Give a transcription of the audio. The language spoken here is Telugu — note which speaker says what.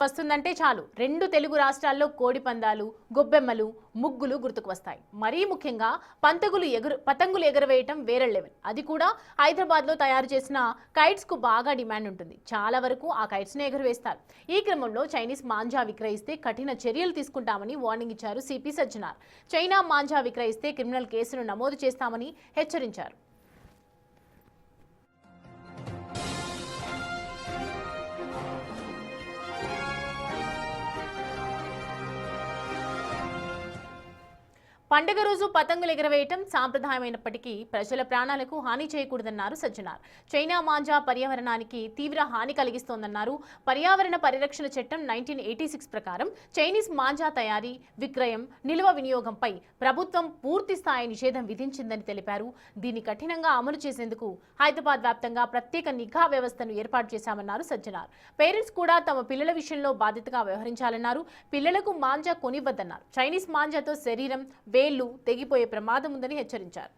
Speaker 1: వస్తుందంటే చాలు రెండు తెలుగు రాష్ట్రాల్లో కోడి పందాలు, గొబ్బెమ్మలు, ముగ్గులు గుర్తుకు వస్తాయి. మరీ ముఖ్యంగా పతంగులు ఎగరవేయటం వేరే లెవెల్. అది కూడా హైదరాబాద్లో తయారు చేసిన కైట్స్ కు బాగా డిమాండ్ ఉంటుంది. చాలా వరకు ఆ కైట్స్ ని ఎగరవేస్తారు. ఈ క్రమంలో చైనీస్ మాంజా విక్రయిస్తే కఠిన చర్యలు తీసుకుంటామని వార్నింగ్ ఇచ్చారు సిపి సజ్జనార్. చైనా మాంజా విక్రయిస్తే క్రిమినల్ కేసును నమోదు చేస్తామని హెచ్చరించారు. పండుగ రోజు పతంగులు ఎగరవేయటం సాంప్రదాయమైనప్పటికీ ప్రజల ప్రాణాలకు హాని చేయకూడదన్నారు సజ్జనార్. చైనా మాంజా పర్యావరణానికి తీవ్ర హాని కలిగిస్తోందన్నారు. పర్యావరణ పరిరక్షణ చట్టం 1986 ప్రకారం చైనీస్ మాంజా తయారీ, విక్రయం, నిల్వ వినియోగంపై ప్రభుత్వం పూర్తి స్థాయి నిషేధం విధించిందని తెలిపారు. దీన్ని కఠినంగా అమలు చేసేందుకు హైదరాబాద్ వ్యాప్తంగా ప్రత్యేక నిఘా వ్యవస్థను ఏర్పాటు చేశామన్నారు సజ్జనార్. పేరెంట్స్ కూడా తమ పిల్లల విషయంలో బాధ్యతగా వ్యవహరించాలన్నారు. పిల్లలకు మాంజా కొనివ్వద్దన్నారు. చైనీస్ మాంజాతో శరీరం, వేళ్లు తెగిపోయే ప్రమాదం ఉందని హెచ్చరించారు.